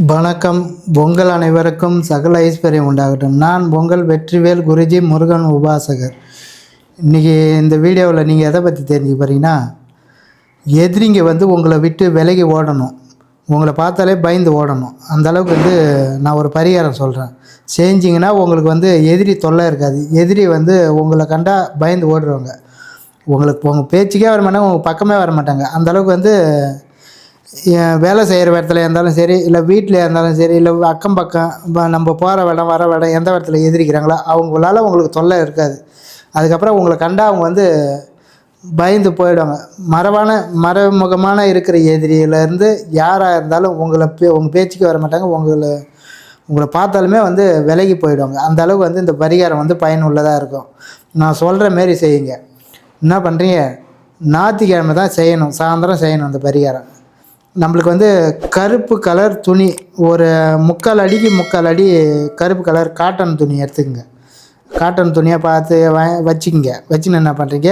வணக்கம். பொங்கல் அனைவருக்கும் சகல ஐஸ்வர்யம் உண்டாகட்டும். நான் பொங்கல் வெற்றிவேல் குருஜி முருகன் உபாசகர். இன்றைக்கி இந்த வீடியோவில் நீங்கள் எதை பற்றி தெரிஞ்சுக்க போகிறீங்கன்னா, எதிரிங்க உங்களை விட்டு விலகி ஓடணும், உங்களை பார்த்தாலே பயந்து ஓடணும். அந்தளவுக்கு நான் ஒரு பரிகாரம் சொல்கிறேன். செஞ்சிங்கன்னா உங்களுக்கு எதிரி தொல்லை இருக்காது. எதிரி உங்களை கண்டா பயந்து ஓடுறவங்க, உங்களுக்கு உங்கள் பேச்சுக்கே வர மாட்டாங்க, உங்கள் பக்கமே வர மாட்டாங்க. அந்தளவுக்கு வேலை செய்கிற இடத்துல இருந்தாலும் சரி, இல்லை வீட்டில் இருந்தாலும் சரி, இல்லை அக்கம் பக்கம் நம்ம போகிற இடம் வர இடம் எந்த இடத்துல எதிரிக்கிறாங்களோ அவங்களால உங்களுக்கு தொல்லை இருக்காது. அதுக்கப்புறம் உங்களை கண்டா அவங்க பயந்து போயிடுவாங்க. மறைமுகமான இருக்கிற எதிரியிலேருந்து யாராக இருந்தாலும் உங்கள் பேச்சுக்கு வர மாட்டாங்க. உங்களை பார்த்தாலுமே விலகி போயிடுவாங்க. அந்த அளவுக்கு இந்த பரிகாரம் பயனுள்ளதாக இருக்கும். நான் சொல்கிற மாரி செய்யுங்க. என்ன பண்ணுறீங்க, ஞாயிற்றுக்கிழமை தான் செய்யணும், சாயந்தரம் செய்யணும். அந்த பரிகாரம் நம்மளுக்கு கருப்பு கலர் துணி, ஒரு 3/4 அடிக்கு 3/4 அடி கருப்பு கலர் காட்டன் துணி எடுத்துக்கங்க. காட்டன் துணியாக பார்த்து வச்சுக்கோங்க. வச்சுன்னு என்ன பண்ணுறீங்க,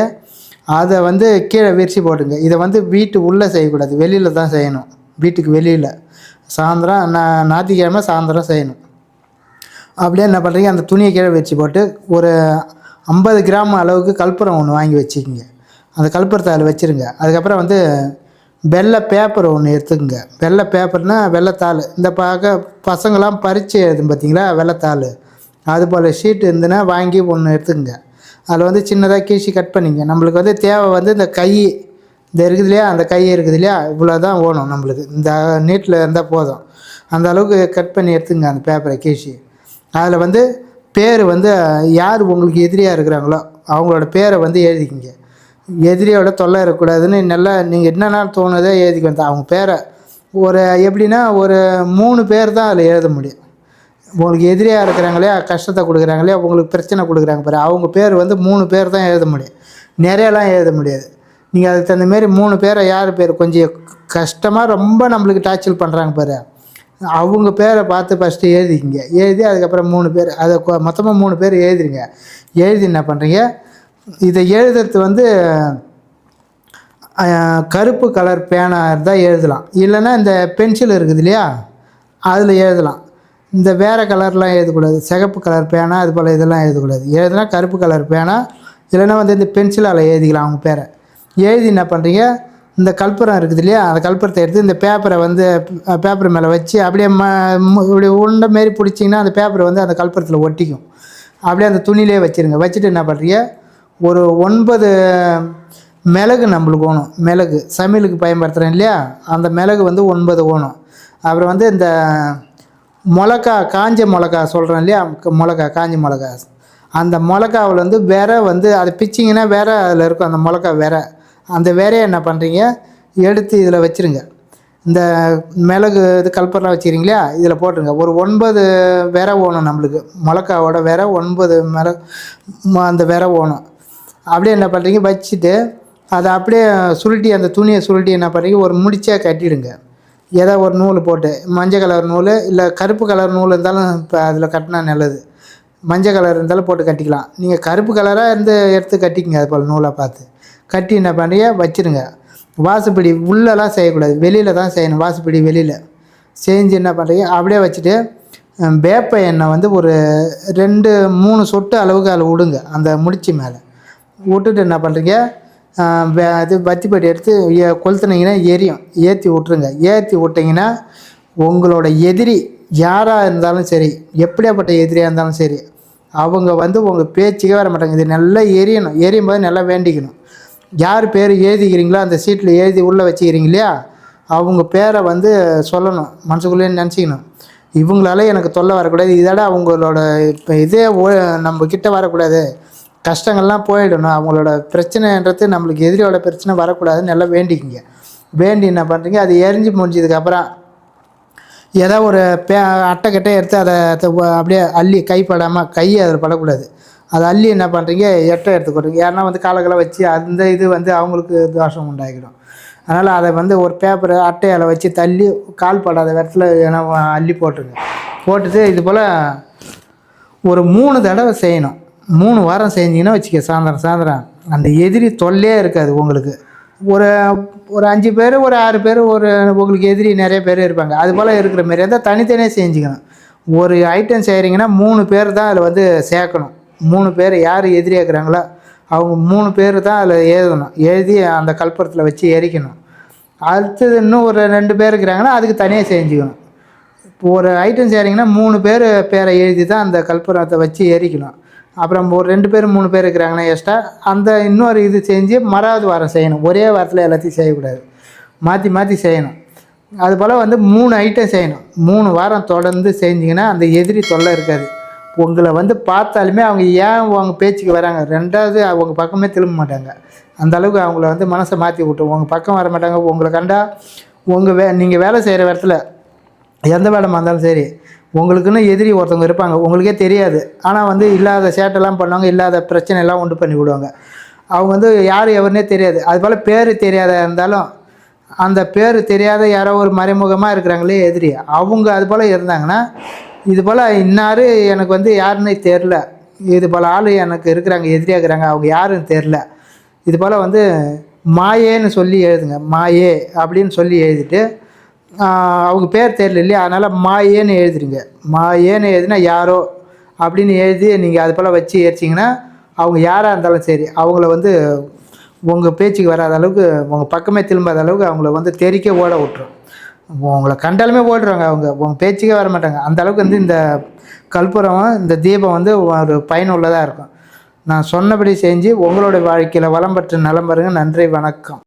அதை கீழே விரிச்சு போட்டுங்க. இதை வீட்டு உள்ளே செய்யக்கூடாது, வெளியில் தான் செய்யணும். வீட்டுக்கு வெளியில் சாயந்தரம் ஞாயிற்றுக்கிழமை சாயந்தரம் செய்யணும். அப்படியே என்ன பண்ணுறீங்க, அந்த துணியை கீழே வச்சு போட்டு ஒரு 50 கிராம் அளவுக்கு கற்பூரம் ஒன்று வாங்கி வச்சுக்கோங்க. அந்த கற்பூரத்தை அதில் வச்சுருங்க. அதுக்கப்புறம் வெள்ளை பேப்பர் ஒன்று எடுத்துக்கோங்க. வெள்ளை பேப்பர்னால் வெள்ளைத்தாள். இந்த பசங்களாம் பறித்து எழுதும் பார்த்தீங்களா, வெள்ளைத்தாள். அதுபோல் ஷீட் இருந்துன்னா வாங்கி ஒன்று எடுத்துக்கோங்க. அதில் சின்னதாக கீழ்ச்சி கட் பண்ணிங்க. நம்மளுக்கு தேவை இந்த கை, இந்த இருக்குது இல்லையா, அந்த கை இருக்குது இல்லையா, இவ்வளோ தான் ஓணும் நம்மளுக்கு. இந்த நீட்டில் இருந்தால் போதும். அந்த அளவுக்கு கட் பண்ணி எடுத்துங்க அந்த பேப்பரை கீழ்ச்சி. அதில் பேர் யார் உங்களுக்கு எதிரியாக இருக்கிறாங்களோ அவங்களோட பேரை எழுதிக்கிங்க. எதிரியோட தொல்லை இருக்கக்கூடாதுன்னு நல்லா நீங்கள் என்னென்ன தோணுதோ எழுதிக்கு அவங்க பேரை எப்படின்னா ஒரு 3 பேர் தான் அதில் எழுத முடியும். உங்களுக்கு எதிரியாக இருக்கிறாங்களே, கஷ்டத்தை கொடுக்குறாங்களே, உங்களுக்கு பிரச்சனை கொடுக்குறாங்க பாரு, அவங்க பேர் 3 பேர் தான் எழுத முடியும். நிறையலாம் எழுத முடியாது. நீங்கள் அதுக்கு தகுந்தமாரி 3 பேரை, யார் பேர் கொஞ்சம் கஷ்டமாக ரொம்ப நம்மளுக்கு டார்ச்சர் பண்ணுறாங்க பாரு, அவங்க பேரை பார்த்து ஃபஸ்ட்டு எழுதிக்கிங்க. எழுதி அதுக்கப்புறம் 3 பேர், அதை மொத்தமாக 3 பேர் எழுதிருங்க. எழுதி என்ன பண்ணுறீங்க, இதை எழுதுறது கருப்பு கலர் பேனா இருந்தால் எழுதலாம், இல்லைன்னா இந்த பென்சில் இருக்குது இல்லையா அதில் எழுதலாம். இந்த வேறு கலர்லாம் எழுதக்கூடாது. சிகப்பு கலர் பேனா அது போல் இதெல்லாம் எழுதக்கூடாது. எழுதுனா கருப்பு கலர் பேனா, இல்லைன்னா இந்த பென்சிலால் எழுதிக்கலாம் அவங்க பேரை. எழுதி என்ன பண்ணுறீங்க, இந்த கற்பூரம் இருக்குது இல்லையா, அந்த கற்பூரத்தை எடுத்து இந்த பேப்பரை பேப்பர் மேலே வச்சு அப்படியே இப்படி உருண்டை மாரி பிடிச்சிங்கன்னா அந்த பேப்பரை அந்த கற்பூரத்தில் ஒட்டிக்கும். அப்படியே அந்த துணியிலே வச்சுருங்க. வச்சுட்டு என்ன பண்ணுறீங்க, ஒரு 9 மிளகு நம்மளுக்கு வேணும். மிளகு சமையலுக்கு பயன்படுத்துகிறேன் இல்லையா, அந்த மிளகு 9 வேணும். அப்புறம் இந்த மிளகா, காஞ்ச மிளகா சொல்கிறேன் இல்லையா, மிளகா, காஞ்ச மிளகா, அந்த மிளகாவில் வேற அதை பிச்சிங்கன்னா வேற அதில் இருக்கும். அந்த மிளகா வேற, அந்த வேறையை என்ன பண்ணுறீங்க, எடுத்து இதில் வச்சுருங்க. இந்த மிளகு கல்பரெலாம் வச்சுக்கிறீங்களா, இதில் போட்டுருங்க. ஒரு 9 வேற வேணும் நம்மளுக்கு. மிளகாவோட வேற 9 மிளகு அந்த வேற வேணும். அப்படியே என்ன பண்ணுறீங்க, வச்சுட்டு அதை அப்படியே சுருட்டி, அந்த துணியை சுருட்டி என்ன பண்ணுறீங்க, ஒரு முடிச்சாக கட்டிடுங்க. ஏதோ ஒரு நூல் போட்டு, மஞ்சள் கலர் நூல் இல்லை கருப்பு கலர் நூல் இருந்தாலும் இப்போ அதில் கட்டினா நல்லது. மஞ்சள் கலர் இருந்தாலும் போட்டு கட்டிக்கலாம். நீங்கள் கருப்பு கலராக எடுத்து கட்டிக்கங்க. அது போல் நூலை பார்த்து கட்டி என்ன பண்ணுறீங்க, வச்சுருங்க. வாசுப்படி உள்ளெல்லாம் செய்யக்கூடாது, வெளியில் தான் செய்யணும். வாசுப்படி வெளியில் செஞ்சு என்ன பண்ணுறீங்க, அப்படியே வச்சுட்டு வேப்ப எண்ணெய் ஒரு 2-3 சொட்டு அளவுக்கு அதில் விடுங்க. அந்த முடிச்சு மேலே விட்டுட்டு என்ன பண்ணுறீங்க, இது வத்திப்பட்டி எடுத்து கொளுத்துனீங்கன்னா எரியும். ஏற்றி விட்ருங்க. ஏற்றி விட்டிங்கன்னா உங்களோட எதிரி யாராக இருந்தாலும் சரி, எப்படியாப்பட்ட எதிரியாக இருந்தாலும் சரி, அவங்க உங்கள் பேச்சுக்கே வர மாட்டாங்க. இது நல்லா எரியணும். எரியும் போது நல்லா வேண்டிக்கணும். யார் பேர் எழுதிக்கிறீங்களோ அந்த சீட்டில் எழுதி உள்ளே வச்சுக்கிறீங்க இல்லையா, அவங்க பேரை சொல்லணும். மனசுக்குள்ளேயே நினச்சிக்கணும், இவங்களால எனக்கு தொல்லை வரக்கூடாது, இதோட அவங்களோட இப்போ இதே நம்ம கிட்ட வரக்கூடாது, கஷ்டங்கள்லாம் போயிடணும், அவங்களோட பிரச்சனைன்றது நம்மளுக்கு எதிரியோட பிரச்சனை வரக்கூடாதுன்னு நல்லா வேண்டிக்கிங்க. வேண்டி என்ன பண்ணுறீங்க, அது எரிஞ்சு முடிஞ்சதுக்கப்புறம் ஏதோ ஒரு அட்டைக்கட்டை எடுத்து அதை அப்படியே அள்ளி கைப்படாமல், கையை அதில் படக்கூடாது, அதை அள்ளி என்ன பண்ணுறீங்க, எட்டை எடுத்துக்கிட்டுங்க. யாருன்னா காலங்களை வச்சு அந்த இது அவங்களுக்கு தோஷம் உண்டாகிடும். அதனால் அதை ஒரு பேப்பர் அட்டையால் வச்சு தள்ளி கால் படாத இடத்துல ஏன்னா அள்ளி போட்டுருங்க. போட்டுட்டு இது போல் ஒரு 3 தடவை செய்யணும். 3 வாரம் செஞ்சிங்கன்னா வச்சுக்க, சாயந்தரம் அந்த எதிரி தொல்லையே இருக்காது உங்களுக்கு. ஒரு ஒரு 5 பேர் ஒரு 6 பேர் ஒரு உங்களுக்கு எதிரி நிறைய பேர் இருப்பாங்க. அதுபோல் இருக்கிற மாரி இருந்தால் தனித்தனியாக செஞ்சுக்கணும். ஒரு ஐட்டம் செய்கிறீங்கன்னா 3 பேர் தான் அதில் வந்து சேர்க்கணும். 3 பேர் யார் எதிரியா இருக்கிறாங்களோ அவங்க 3 பேர் தான் அதில் எழுதணும். எழுதி அந்த கற்பூரத்தில் வச்சு எரிக்கணும். அடுத்தது இன்னும் ஒரு 2 பேர் இருக்கிறாங்கன்னா அதுக்கு தனியாக செஞ்சுக்கணும். இப்போ ஒரு ஐட்டம் செய்கிறீங்கன்னா 3 பேர் பேரை எழுதி தான் அந்த கற்பூரத்தை வச்சு எரிக்கணும். அப்புறம் ஒரு 2 பேர் 3 பேர் இருக்கிறாங்கன்னா எக்ஸ்ட்ரா அந்த இன்னொரு இது செஞ்சு மறாவது வாரம் செய்யணும். ஒரே வாரத்தில் எல்லாத்தையும் செய்யக்கூடாது, மாற்றி மாற்றி செய்யணும். அதுபோல் வந்து 3 ஐட்டம் செய்யணும். 3 வாரம் தொடர்ந்து செஞ்சிங்கன்னா அந்த எதிரி தொல்லை இருக்காது. உங்களை வந்து பார்த்தாலுமே அவங்க ஏன் அவங்க பேச்சுக்கு வராங்க, 2வது அவங்க பக்கமே திரும்ப மாட்டாங்க. அந்தளவுக்கு அவங்கள வந்து மனசை மாற்றி விட்டு உங்கள் பக்கம் வர மாட்டாங்க. உங்களை கண்டா நீங்கள் வேலை செய்கிற இடத்துல எந்த வேலைமா இருந்தாலும் சரி, உங்களுக்குன்னு எதிரி ஒருத்தவங்க இருப்பாங்க, உங்களுக்கே தெரியாது. ஆனால் வந்து இல்லாத சேட்டெல்லாம் பண்ணுவாங்க, இல்லாத பிரச்சனையெல்லாம் உண்டு பண்ணி விடுவாங்க. அவங்க வந்து யார் எவருனே தெரியாது. அதுபோல் பேர் தெரியாத இருந்தாலும் அந்த பேர் தெரியாத யாரோ ஒரு மறைமுகமாக இருக்கிறாங்களே எதிரி, அவங்க அதுபோல் இருந்தாங்கன்னா, இது போல் இன்னார் எனக்கு வந்து யாருன்னே தெரில, இது போல் ஆள் எனக்கு இருக்கிறாங்க எதிரியாக இருக்கிறாங்க, அவங்க யாருன்னு தெரில, இது போல் வந்து மாயேன்னு சொல்லி எழுதுங்க. மாயே அப்படின்னு சொல்லி எழுதிட்டு அவங்க பேர் தெரியல இல்லையா, அதனால் மாயேன்னு எழுதுறீங்க. மாயேன்னு எழுதினா யாரோ அப்படின்னு எழுதி நீங்கள் அது போல் வச்சு எரிச்சிங்கன்னா அவங்க யாராக இருந்தாலும் சரி அவங்கள வந்து உங்கள் பேச்சுக்கு வராத அளவுக்கு, உங்கள் பக்கமே திரும்பாத அளவுக்கு அவங்கள வந்து தெறிக்க ஓட விட்டுரும். உங்களை கண்டாலுமே ஓடுறாங்க, அவங்க உங்கள் பேச்சுக்கே வர மாட்டாங்க. அந்த அளவுக்கு வந்து இந்த கற்பூரம் இந்த தீபம் வந்து ஒரு பயனுள்ளதாக இருக்கும். நான் சொன்னபடி செஞ்சு உங்களுடைய வாழ்க்கையில் வளம் பெற்று நலம் பெறுங்க. நன்றி, வணக்கம்.